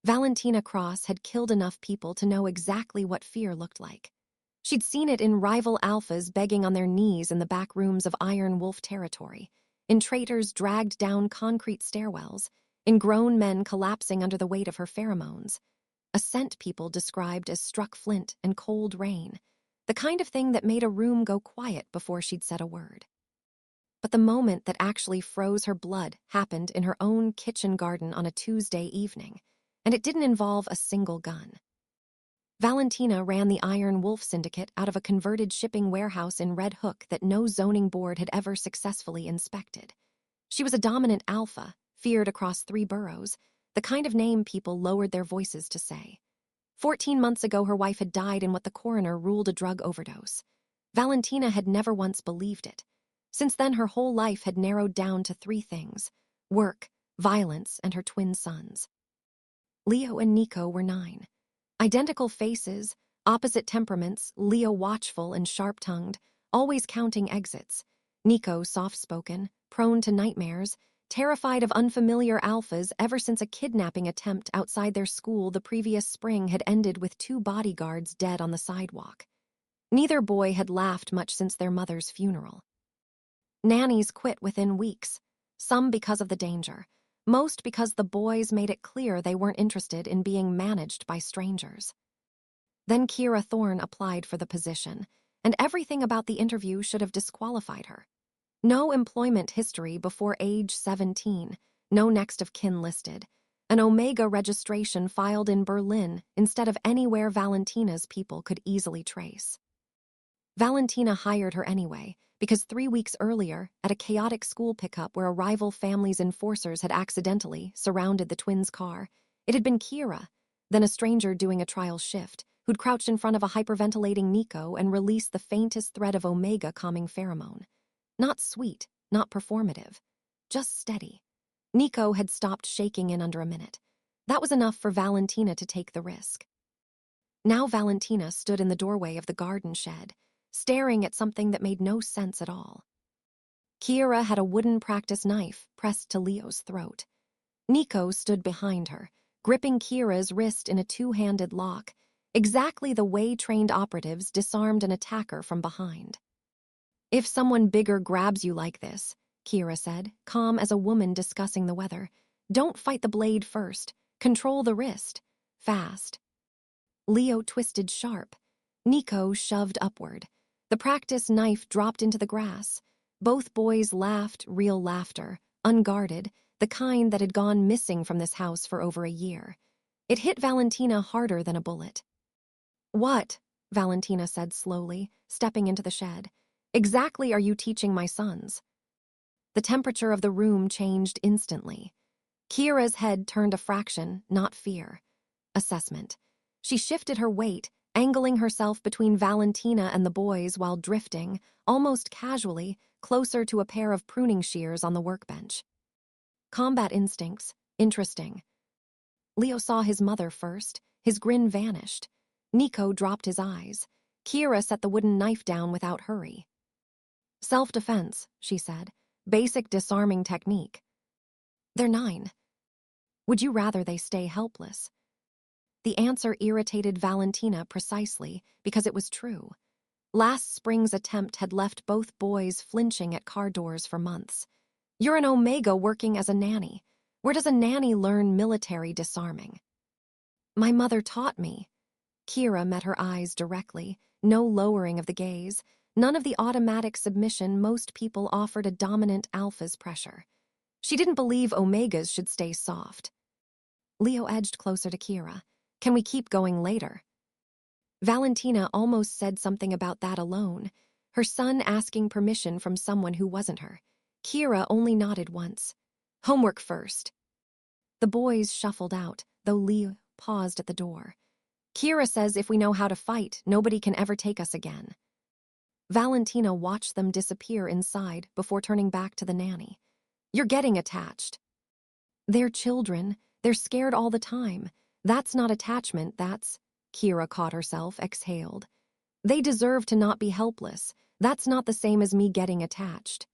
Valentina Cross had killed enough people to know exactly what fear looked like. She'd seen it in rival alphas begging on their knees in the back rooms of Iron Wolf territory, in traitors dragged down concrete stairwells, in grown men collapsing under the weight of her pheromones. A scent people described as struck flint and cold rain, the kind of thing that made a room go quiet before she'd said a word. But the moment that actually froze her blood happened in her own kitchen garden on a Tuesday evening, and it didn't involve a single gun. Valentina ran the Iron Wolf Syndicate out of a converted shipping warehouse in Red Hook that no zoning board had ever successfully inspected. She was a dominant alpha, feared across 3 boroughs, the kind of name people lowered their voices to say. 14 months ago, her wife had died in what the coroner ruled a drug overdose. Valentina had never once believed it. Since then, her whole life had narrowed down to 3 things: work, violence, and her twin sons. Leo and Nico were 9. Identical faces, opposite temperaments, Leo watchful and sharp-tongued, always counting exits. Nico soft-spoken, prone to nightmares, terrified of unfamiliar alphas ever since a kidnapping attempt outside their school the previous spring had ended with 2 bodyguards dead on the sidewalk. Neither boy had laughed much since their mother's funeral. Nannies quit within weeks, some because of the danger, most because the boys made it clear they weren't interested in being managed by strangers. Then Kira Thorne applied for the position, and everything about the interview should have disqualified her. No employment history before age 17, no next of kin listed, an Omega registration filed in Berlin instead of anywhere Valentina's people could easily trace. Valentina hired her anyway, because 3 weeks earlier, at a chaotic school pickup where a rival family's enforcers had accidentally surrounded the twins' car, it had been Kira, then a stranger doing a trial shift, who'd crouched in front of a hyperventilating Nico and released the faintest thread of Omega calming pheromone. Not sweet, not performative, just steady. Nico had stopped shaking in under a minute. That was enough for Valentina to take the risk. Now Valentina stood in the doorway of the garden shed, staring at something that made no sense at all. Kira had a wooden practice knife pressed to Leo's throat. Nico stood behind her, gripping Kira's wrist in a 2-handed lock, exactly the way trained operatives disarmed an attacker from behind. "If someone bigger grabs you like this," Kira said, calm as a woman discussing the weather, "don't fight the blade first. Control the wrist. Fast." Leo twisted sharp. Nico shoved upward. The practice knife dropped into the grass. Both boys laughed, real laughter, unguarded, the kind that had gone missing from this house for over a year. It hit Valentina harder than a bullet. "What?" Valentina said slowly, stepping into the shed. "Exactly are you teaching my sons?" The temperature of the room changed instantly. Kira's head turned a fraction, not fear. Assessment. She shifted her weight, angling herself between Valentina and the boys while drifting, almost casually, closer to a pair of pruning shears on the workbench. Combat instincts. Interesting. Leo saw his mother first. His grin vanished. Nico dropped his eyes. Kira set the wooden knife down without hurry. "Self-defense," she said. "Basic disarming technique." "They're 9. Would you rather they stay helpless?" The answer irritated Valentina precisely because it was true. Last spring's attempt had left both boys flinching at car doors for months. "You're an Omega working as a nanny. Where does a nanny learn military disarming?" "My mother taught me." Kira met her eyes directly, no lowering of the gaze, none of the automatic submission most people offered a dominant alpha's pressure. She didn't believe Omegas should stay soft. Leo edged closer to Kira. "Can we keep going later?" Valentina almost said something about that alone, her son asking permission from someone who wasn't her. Kira only nodded once. "Homework first." The boys shuffled out, though Leo paused at the door. "Kira says if we know how to fight, nobody can ever take us again." Valentina watched them disappear inside before turning back to the nanny. "You're getting attached." "They're children. They're scared all the time. That's not attachment, that's..." Kira caught herself, exhaled. "They deserve to not be helpless. That's not the same as me getting attached."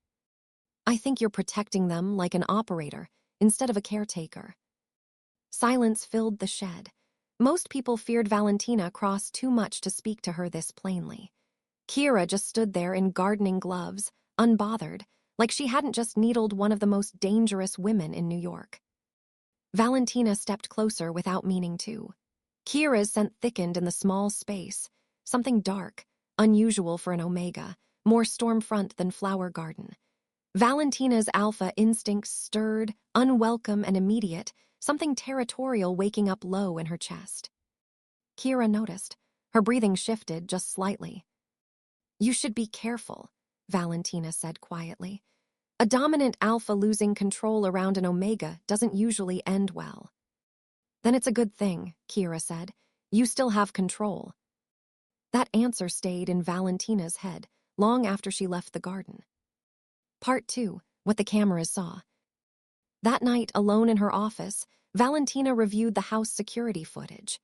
"I think you're protecting them like an operator, instead of a caretaker." Silence filled the shed. Most people feared Valentina crossed too much to speak to her this plainly. Kira just stood there in gardening gloves, unbothered, like she hadn't just needled one of the most dangerous women in New York. Valentina stepped closer without meaning to. Kira's scent thickened in the small space, something dark, unusual for an Omega, more stormfront than flower garden. Valentina's alpha instincts stirred, unwelcome and immediate, something territorial waking up low in her chest. Kira noticed. Her breathing shifted just slightly. "You should be careful," Valentina said quietly. "A dominant alpha losing control around an Omega doesn't usually end well." "Then it's a good thing," Kira said. "You still have control." That answer stayed in Valentina's head long after she left the garden. Part 2. What the cameras saw. That night, alone in her office, Valentina reviewed the house security footage.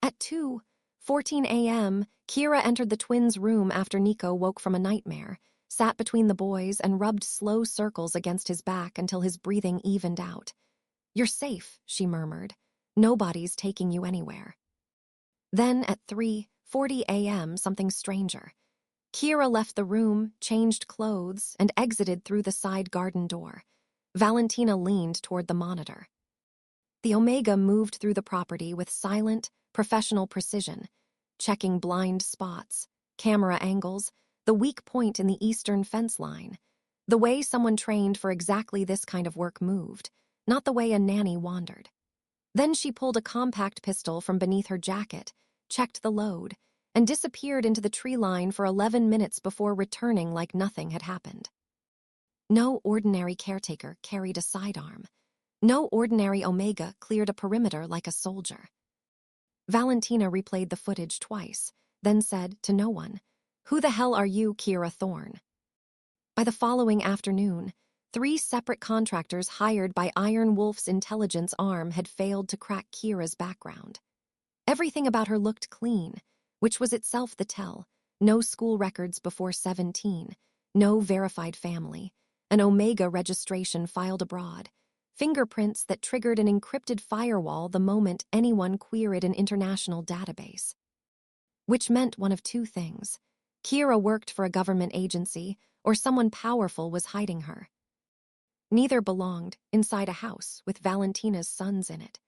At 2:14 a.m., Kira entered the twins' room after Nico woke from a nightmare, sat between the boys and rubbed slow circles against his back until his breathing evened out. "You're safe," she murmured. "Nobody's taking you anywhere." Then at 3:40 a.m., something stranger. Kira left the room, changed clothes, and exited through the side garden door. Valentina leaned toward the monitor. The Omega moved through the property with silent, professional precision, checking blind spots, camera angles, the weak point in the eastern fence line. The way someone trained for exactly this kind of work moved, not the way a nanny wandered. Then she pulled a compact pistol from beneath her jacket, checked the load, and disappeared into the tree line for 11 minutes before returning like nothing had happened. No ordinary caretaker carried a sidearm. No ordinary Omega cleared a perimeter like a soldier. Valentina replayed the footage twice, then said to no one, "Who the hell are you, Kira Thorne?" By the following afternoon, 3 separate contractors hired by Iron Wolf's intelligence arm had failed to crack Kira's background. Everything about her looked clean, which was itself the tell. No school records before 17, no verified family, an Omega registration filed abroad, fingerprints that triggered an encrypted firewall the moment anyone queried an international database. Which meant one of 2 things. Kira worked for a government agency, or someone powerful was hiding her. Neither belonged inside a house with Valentina's sons in it.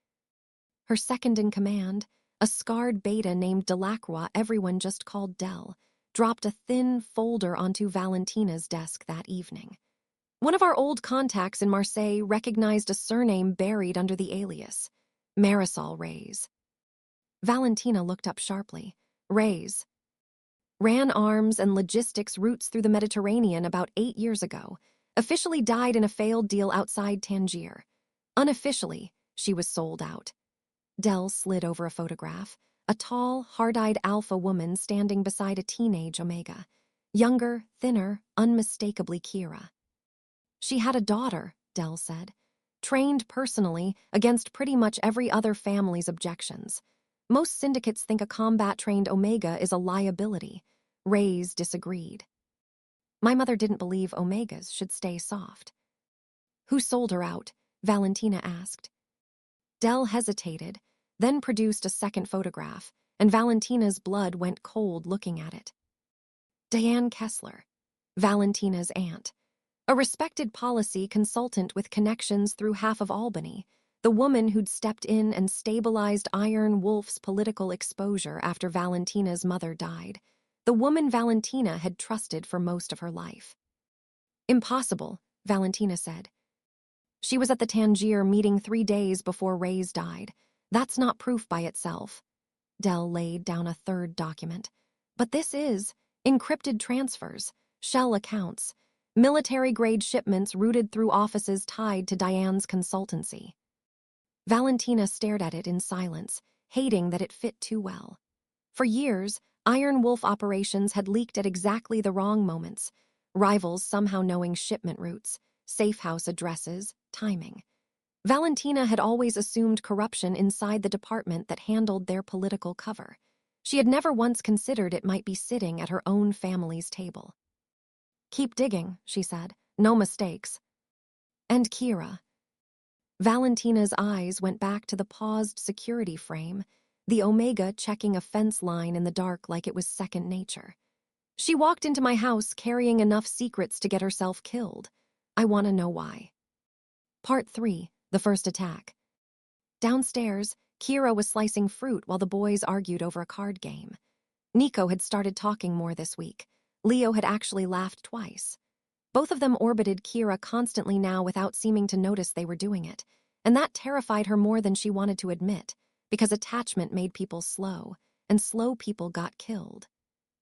Her second-in-command, a scarred beta named Delacroix everyone just called Del, dropped a thin folder onto Valentina's desk that evening. One of our old contacts in Marseille recognized a surname buried under the alias, Marisol Reyes. Valentina looked up sharply. Reyes ran arms and logistics routes through the Mediterranean about 8 years ago, officially died in a failed deal outside Tangier. Unofficially, she was sold out. Del slid over a photograph, a tall, hard-eyed alpha woman standing beside a teenage Omega. Younger, thinner, unmistakably Kira. "She had a daughter," Del said. "Trained personally against pretty much every other family's objections. Most syndicates think a combat-trained Omega is a liability." Reyes disagreed. "My mother didn't believe Omegas should stay soft." "Who sold her out?" Valentina asked. Del hesitated, then produced a second photograph, and Valentina's blood went cold looking at it. Diane Kessler, Valentina's aunt. A respected policy consultant with connections through half of Albany, the woman who'd stepped in and stabilized Iron Wolf's political exposure after Valentina's mother died, the woman Valentina had trusted for most of her life. "Impossible," Valentina said. "She was at the Tangier meeting 3 days before Reyes died. That's not proof by itself." Del laid down a third document. "But this is encrypted transfers, shell accounts, military-grade shipments routed through offices tied to Diane's consultancy." Valentina stared at it in silence, hating that it fit too well. For years, Iron Wolf operations had leaked at exactly the wrong moments, rivals somehow knowing shipment routes, safe house addresses, timing. Valentina had always assumed corruption inside the department that handled their political cover. She had never once considered it might be sitting at her own family's table. "Keep digging," she said. "No mistakes." "And Kira." Valentina's eyes went back to the paused security frame, the Omega checking a fence line in the dark like it was second nature. She walked into my house carrying enough secrets to get herself killed. I want to know why. Part 3, the first attack. Downstairs, Kira was slicing fruit while the boys argued over a card game. Nico had started talking more this week. Leo had actually laughed twice. Both of them orbited Kira constantly now without seeming to notice they were doing it, and that terrified her more than she wanted to admit, because attachment made people slow, and slow people got killed.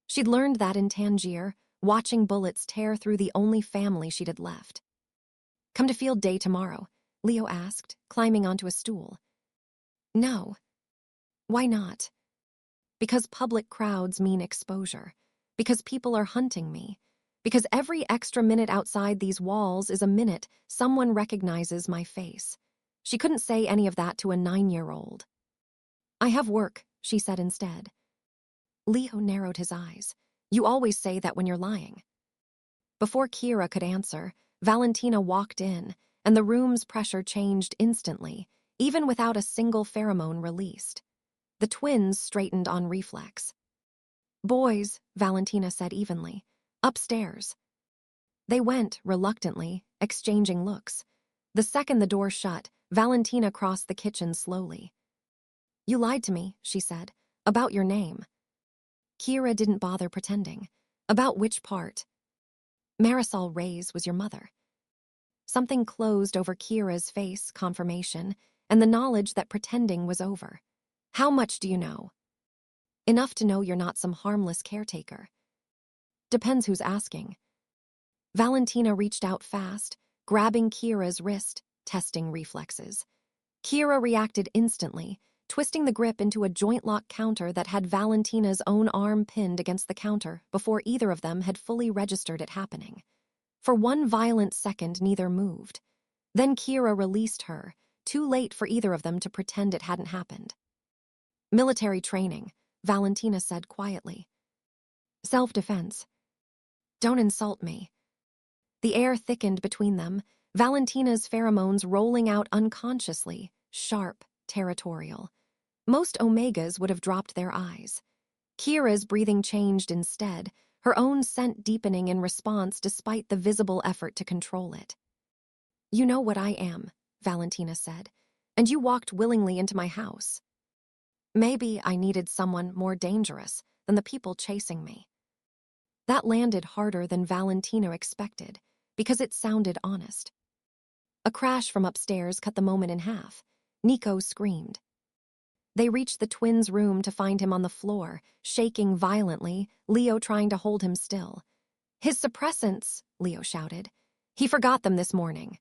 She'd learned that in Tangier, watching bullets tear through the only family she'd had left. "Come to field day tomorrow?" Leo asked, climbing onto a stool. "No." "Why not?" "Because public crowds mean exposure. Because people are hunting me. Because every extra minute outside these walls is a minute someone recognizes my face." She couldn't say any of that to a 9-year-old. "I have work," she said instead. Leo narrowed his eyes. "You always say that when you're lying." Before Kira could answer, Valentina walked in, and the room's pressure changed instantly, even without a single pheromone released. The twins straightened on reflex. "Boys," Valentina said evenly. "Upstairs." They went, reluctantly, exchanging looks. The second the door shut, Valentina crossed the kitchen slowly. "You lied to me," she said, "about your name." Kira didn't bother pretending. "About which part?" "Marisol Reyes was your mother." Something closed over Kira's face, confirmation, and the knowledge that pretending was over. "How much do you know?" "Enough to know you're not some harmless caretaker." "Depends who's asking." Valentina reached out fast, grabbing Kira's wrist, testing reflexes. Kira reacted instantly, twisting the grip into a joint-lock counter that had Valentina's own arm pinned against the counter before either of them had fully registered it happening. For one violent second, neither moved. Then Kira released her, too late for either of them to pretend it hadn't happened. "Military training," Valentina said quietly. "Self-defense." "Don't insult me." The air thickened between them, Valentina's pheromones rolling out unconsciously, sharp, territorial. Most Omegas would have dropped their eyes. Kira's breathing changed instead, her own scent deepening in response despite the visible effort to control it. "You know what I am," Valentina said, "and you walked willingly into my house. Maybe I needed someone more dangerous than the people chasing me." That landed harder than Valentina expected, because it sounded honest. A crash from upstairs cut the moment in half. Nico screamed. They reached the twins' room to find him on the floor, shaking violently, Leo trying to hold him still. "His suppressants," Leo shouted. "He forgot them this morning."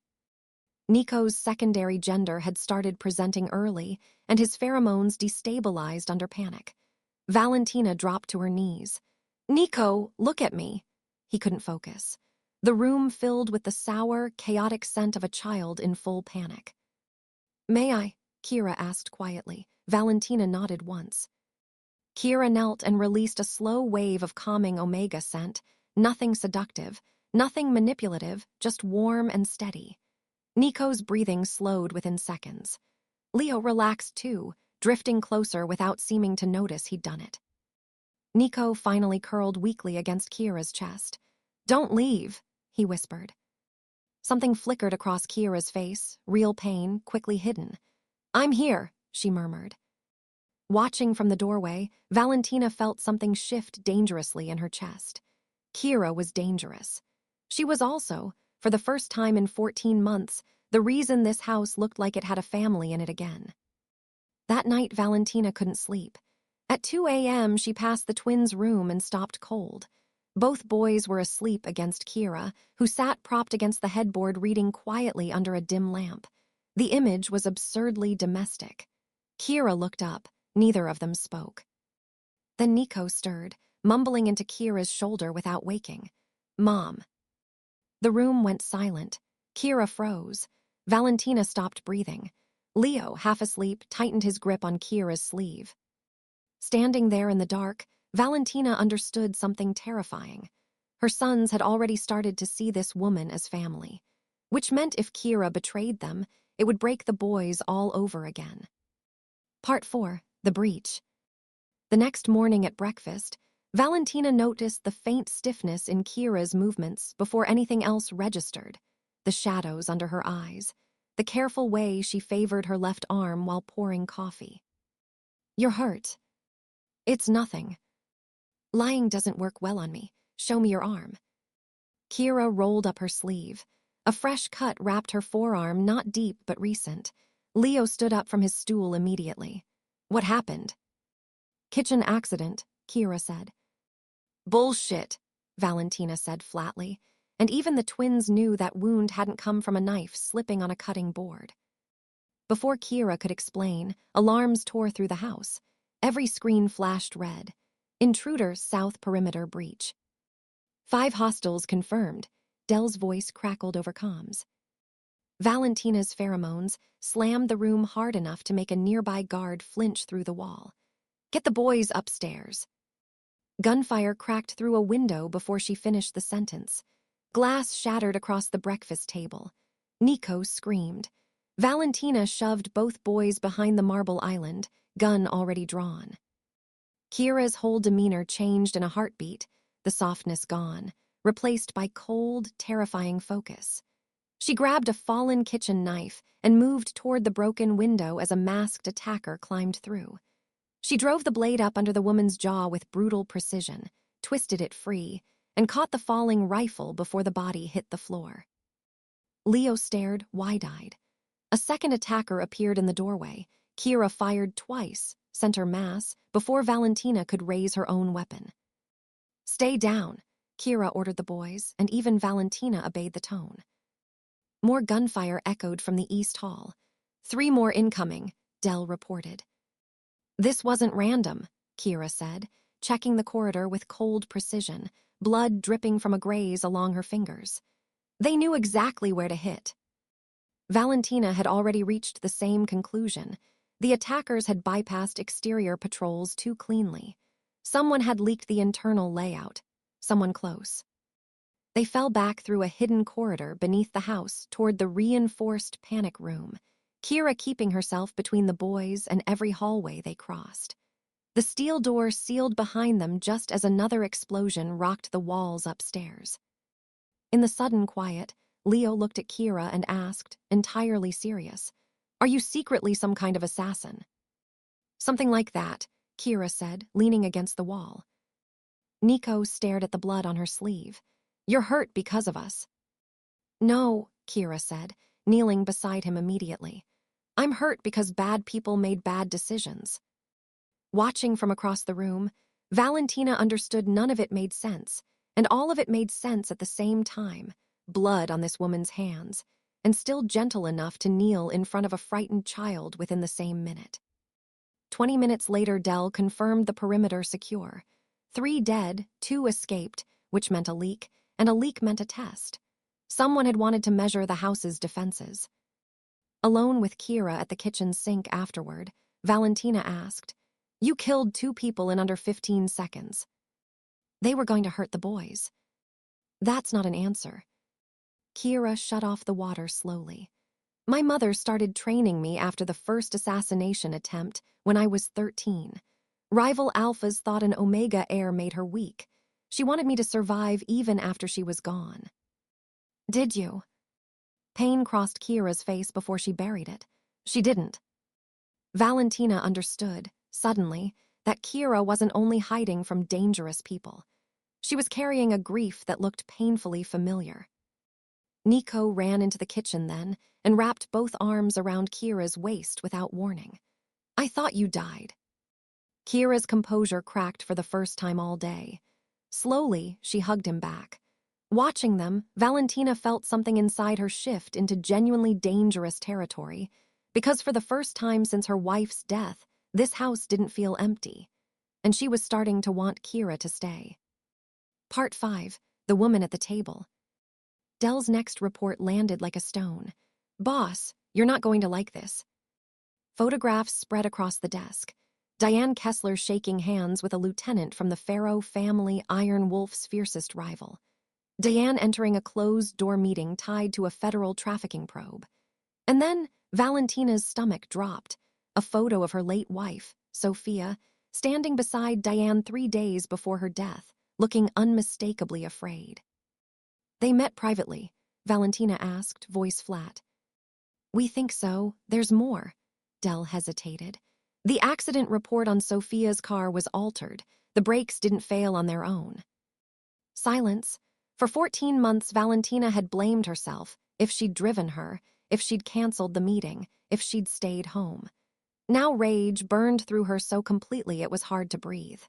Nico's secondary gender had started presenting early, and his pheromones destabilized under panic. Valentina dropped to her knees. "Nico, look at me." He couldn't focus. The room filled with the sour, chaotic scent of a child in full panic. "May I?" Kira asked quietly. Valentina nodded once. Kira knelt and released a slow wave of calming Omega scent, nothing seductive, nothing manipulative, just warm and steady. Nico's breathing slowed within seconds. Leo relaxed too, drifting closer without seeming to notice he'd done it. Nico finally curled weakly against Kira's chest. "Don't leave," he whispered. Something flickered across Kira's face, real pain, quickly hidden. "I'm here," she murmured. Watching from the doorway, Valentina felt something shift dangerously in her chest. Kira was dangerous. She was also, for the first time in 14 months, the reason this house looked like it had a family in it again. That night, Valentina couldn't sleep. At 2 a.m., she passed the twins' room and stopped cold. Both boys were asleep against Kira, who sat propped against the headboard reading quietly under a dim lamp. The image was absurdly domestic. Kira looked up. Neither of them spoke. Then Nico stirred, mumbling into Kira's shoulder without waking. "Mom." The room went silent. Kira froze. Valentina stopped breathing. Leo, half asleep, tightened his grip on Kira's sleeve. Standing there in the dark, Valentina understood something terrifying. Her sons had already started to see this woman as family, which meant if Kira betrayed them, it would break the boys all over again. Part 4. The Breach. The next morning at breakfast, Valentina noticed the faint stiffness in Kira's movements before anything else registered. The shadows under her eyes, the careful way she favored her left arm while pouring coffee. "You're hurt." "It's nothing." "Lying doesn't work well on me. Show me your arm." Kira rolled up her sleeve. A fresh cut wrapped her forearm, not deep but recent. Leo stood up from his stool immediately. "What happened?" "Kitchen accident," Kira said. "Bullshit," Valentina said flatly, and even the twins knew that wound hadn't come from a knife slipping on a cutting board. Before Kira could explain, alarms tore through the house. Every screen flashed red. "Intruder, South Perimeter breach." "5 hostiles confirmed," Dell's voice crackled over comms. Valentina's pheromones slammed the room hard enough to make a nearby guard flinch through the wall. "Get the boys upstairs." Gunfire cracked through a window before she finished the sentence. Glass shattered across the breakfast table. Nico screamed. Valentina shoved both boys behind the marble island, gun already drawn. Kira's whole demeanor changed in a heartbeat, the softness gone, replaced by cold, terrifying focus. She grabbed a fallen kitchen knife and moved toward the broken window as a masked attacker climbed through. She drove the blade up under the woman's jaw with brutal precision, twisted it free, and caught the falling rifle before the body hit the floor. Leo stared, wide-eyed. A second attacker appeared in the doorway. Kira fired twice, center mass, before Valentina could raise her own weapon. "Stay down," Kira ordered the boys, and even Valentina obeyed the tone. More gunfire echoed from the East Hall. 3 more incoming, Dell reported. "This wasn't random," Kira said, checking the corridor with cold precision, blood dripping from a graze along her fingers. "They knew exactly where to hit." Valentina had already reached the same conclusion. The attackers had bypassed exterior patrols too cleanly. Someone had leaked the internal layout. Someone close. They fell back through a hidden corridor beneath the house toward the reinforced panic room, Kira keeping herself between the boys and every hallway they crossed. The steel door sealed behind them just as another explosion rocked the walls upstairs. In the sudden quiet, Leo looked at Kira and asked, entirely serious, "Are you secretly some kind of assassin?" "Something like that," Kira said, leaning against the wall. Nico stared at the blood on her sleeve. "You're hurt because of us." "No," Kira said, kneeling beside him immediately. "I'm hurt because bad people made bad decisions." Watching from across the room, Valentina understood none of it made sense, and all of it made sense at the same time. Blood on this woman's hands, and still gentle enough to kneel in front of a frightened child within the same minute. 20 minutes later, Dell confirmed the perimeter secure. 3 dead, 2 escaped, which meant a leak, and a leak meant a test. Someone had wanted to measure the house's defenses. Alone with Kira at the kitchen sink afterward, Valentina asked, "You killed 2 people in under 15 seconds. They were going to hurt the boys." "That's not an answer." Kira shut off the water slowly. "My mother started training me after the first assassination attempt when I was 13. Rival Alphas thought an Omega heir made her weak. She wanted me to survive even after she was gone." "Did you?" Pain crossed Kira's face before she buried it. She didn't. Valentina understood, suddenly, that Kira wasn't only hiding from dangerous people. She was carrying a grief that looked painfully familiar. Nico ran into the kitchen then and wrapped both arms around Kira's waist without warning. "I thought you died." Kira's composure cracked for the first time all day. Slowly, she hugged him back. Watching them, Valentina felt something inside her shift into genuinely dangerous territory, because for the first time since her wife's death, this house didn't feel empty, and she was starting to want Kira to stay. Part 5. The Woman at the Table. Dell's next report landed like a stone. "Boss, you're not going to like this." Photographs spread across the desk. Diane Kessler shaking hands with a lieutenant from the Pharaoh family, Iron Wolf's fiercest rival. Diane entering a closed-door meeting tied to a federal trafficking probe. And then Valentina's stomach dropped. A photo of her late wife, Sophia, standing beside Diane 3 days before her death, looking unmistakably afraid. "They met privately," Valentina asked, voice flat. "We think so. There's more." Dell hesitated. "The accident report on Sophia's car was altered. The brakes didn't fail on their own." Silence. For 14 months, Valentina had blamed herself, if she'd driven her, if she'd canceled the meeting, if she'd stayed home. Now rage burned through her so completely it was hard to breathe.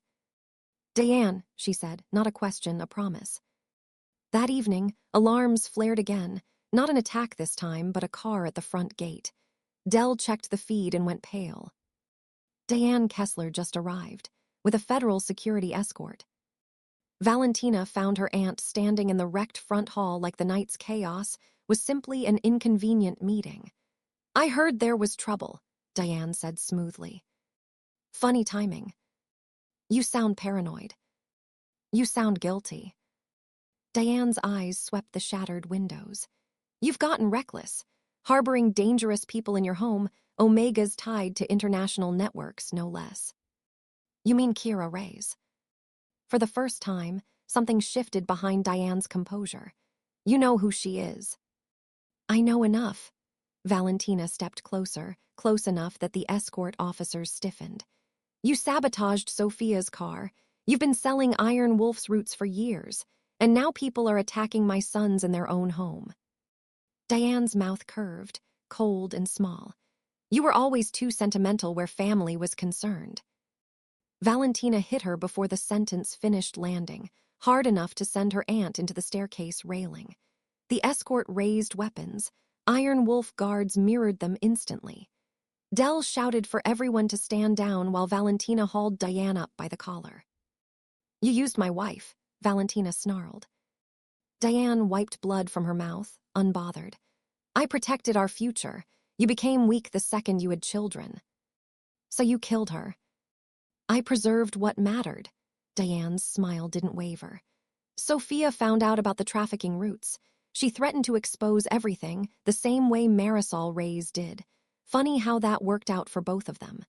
"Diane," she said, not a question, a promise. That evening, alarms flared again, not an attack this time, but a car at the front gate. Dell checked the feed and went pale. Diane Kessler just arrived, with a federal security escort. Valentina found her aunt standing in the wrecked front hall like the night's chaos was simply an inconvenient meeting. "I heard there was trouble," Diane said smoothly. "Funny timing. You sound paranoid. You sound guilty." Diane's eyes swept the shattered windows. "You've gotten reckless. Harboring dangerous people in your home, Omega's tied to international networks, no less." "You mean Kira Reyes?" For the first time, something shifted behind Diane's composure. "You know who she is." "I know enough." Valentina stepped closer, close enough that the escort officers stiffened. "You sabotaged Sophia's car. You've been selling Iron Wolf's roots for years, and now people are attacking my sons in their own home." Diane's mouth curved, cold and small. "You were always too sentimental where family was concerned." Valentina hit her before the sentence finished landing, hard enough to send her aunt into the staircase railing. The escort raised weapons. Iron Wolf guards mirrored them instantly. Dell shouted for everyone to stand down while Valentina hauled Diane up by the collar. "You used my wife," Valentina snarled. Diane wiped blood from her mouth, unbothered. "I protected our future. You became weak the second you had children. So you killed her." "I preserved what mattered." Diane's smile didn't waver. "Sophia found out about the trafficking routes. She threatened to expose everything, the same way Marisol Reyes did. Funny how that worked out for both of them."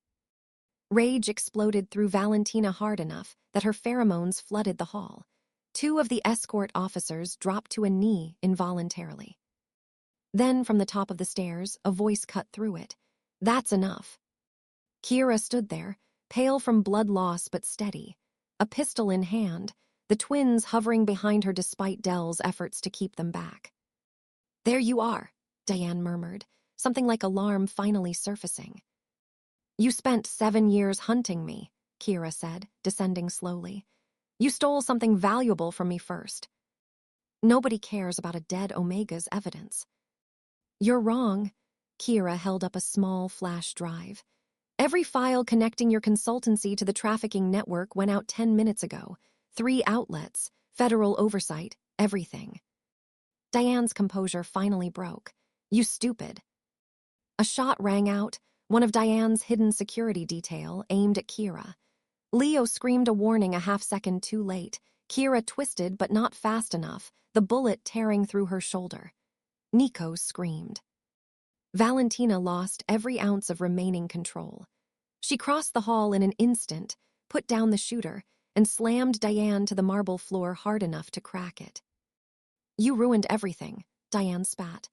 Rage exploded through Valentina hard enough that her pheromones flooded the hall. 2 of the escort officers dropped to a knee involuntarily. Then, from the top of the stairs, a voice cut through it. "That's enough." Kira stood there, pale from blood loss but steady, a pistol in hand, the twins hovering behind her despite Dell's efforts to keep them back. "There you are," Diane murmured, something like alarm finally surfacing. "You spent 7 years hunting me," Kira said, descending slowly. "You stole something valuable from me first. Nobody cares about a dead Omega's evidence." "You're wrong." Kira held up a small flash drive. "Every file connecting your consultancy to the trafficking network went out 10 minutes ago. 3 outlets, federal oversight, everything." Diane's composure finally broke. "You stupid." A shot rang out, one of Diane's hidden security detail, aimed at Kira. Leo screamed a warning a half-second too late. Kira twisted but not fast enough, the bullet tearing through her shoulder. Nico screamed. Valentina lost every ounce of remaining control. She crossed the hall in an instant, put down the shooter, and slammed Diane to the marble floor hard enough to crack it. "You ruined everything," Diane spat.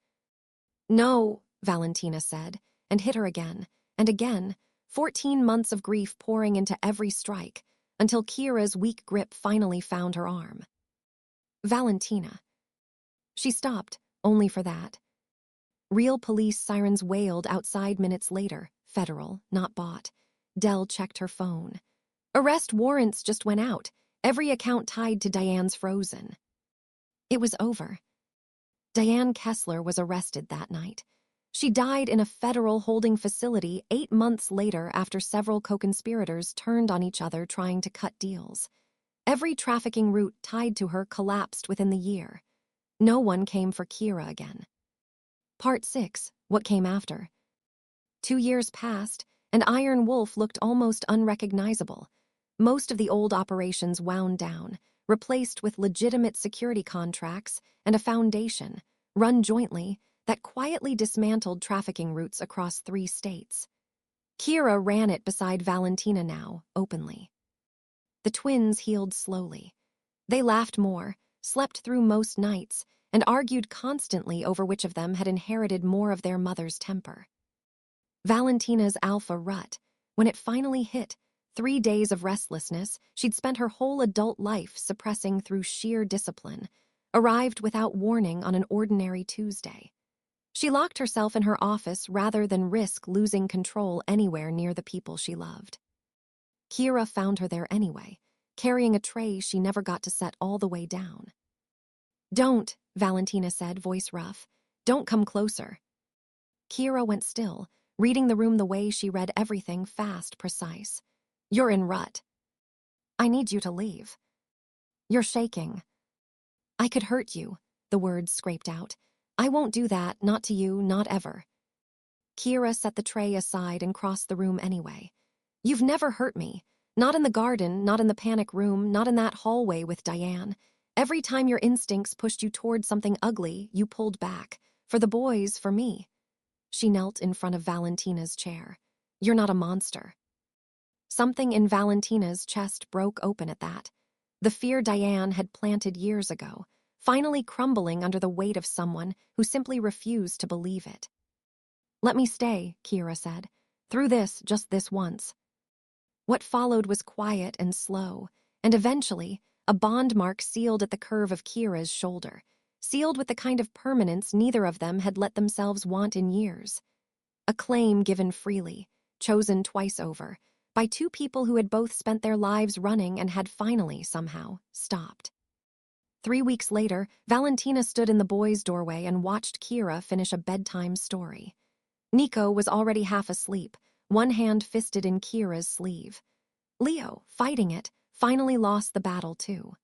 "No," Valentina said, and hit her again, and again, 14 months of grief pouring into every strike, until Kira's weak grip finally found her arm. "Valentina." She stopped, only for that. Real police sirens wailed outside minutes later, federal, not bought. Dell checked her phone. Arrest warrants just went out, every account tied to Diane's frozen. It was over. Diane Kessler was arrested that night. She died in a federal holding facility 8 months later after several co-conspirators turned on each other trying to cut deals. Every trafficking route tied to her collapsed within the year. No one came for Kira again. Part 6, what came after? 2 years passed, and Iron Wolf looked almost unrecognizable. Most of the old operations wound down, replaced with legitimate security contracts and a foundation, run jointly, that quietly dismantled trafficking routes across 3 states. Kira ran it beside Valentina now, openly. The twins healed slowly. They laughed more, slept through most nights, and argued constantly over which of them had inherited more of their mother's temper. Valentina's alpha rut, when it finally hit, 3 days of restlessness she'd spent her whole adult life suppressing through sheer discipline, arrived without warning on an ordinary Tuesday. She locked herself in her office rather than risk losing control anywhere near the people she loved. Kira found her there anyway, carrying a tray she never got to set all the way down. "Don't," Valentina said, voice rough. "Don't come closer." Kira went still, reading the room the way she read everything, fast, precise. "You're in rut. I need you to leave. You're shaking." "I could hurt you," the words scraped out. "I won't do that, not to you, not ever." Kira set the tray aside and crossed the room anyway. "You've never hurt me. Not in the garden, not in the panic room, not in that hallway with Diane. Every time your instincts pushed you toward something ugly, you pulled back. For the boys, for me." She knelt in front of Valentina's chair. "You're not a monster." Something in Valentina's chest broke open at that. The fear Diane had planted years ago, finally crumbling under the weight of someone who simply refused to believe it. "Let me stay," Kira said. "Through this, just this once." What followed was quiet and slow, and eventually, a bond mark sealed at the curve of Kira's shoulder, sealed with the kind of permanence neither of them had let themselves want in years. A claim given freely, chosen twice over, by 2 people who had both spent their lives running and had finally, somehow, stopped. 3 weeks later, Valentina stood in the boys' doorway and watched Kira finish a bedtime story. Nico was already half asleep, one hand fisted in Kira's sleeve. Leo, fighting it, finally lost the battle too.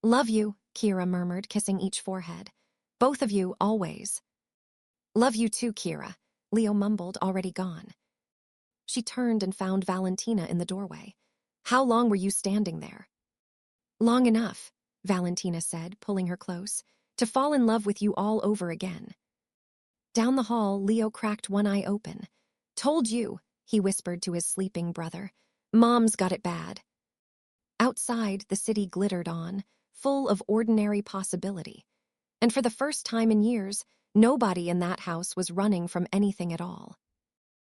"Love you," Kira murmured, kissing each forehead. "Both of you, always." "Love you too, Kira," Leo mumbled, already gone. She turned and found Valentina in the doorway. "How long were you standing there?" "Long enough," Valentina said, pulling her close, "to fall in love with you all over again." Down the hall, Leo cracked one eye open. "Told you," he whispered to his sleeping brother. "Mom's got it bad." Outside, the city glittered on, full of ordinary possibility. And for the first time in years, nobody in that house was running from anything at all.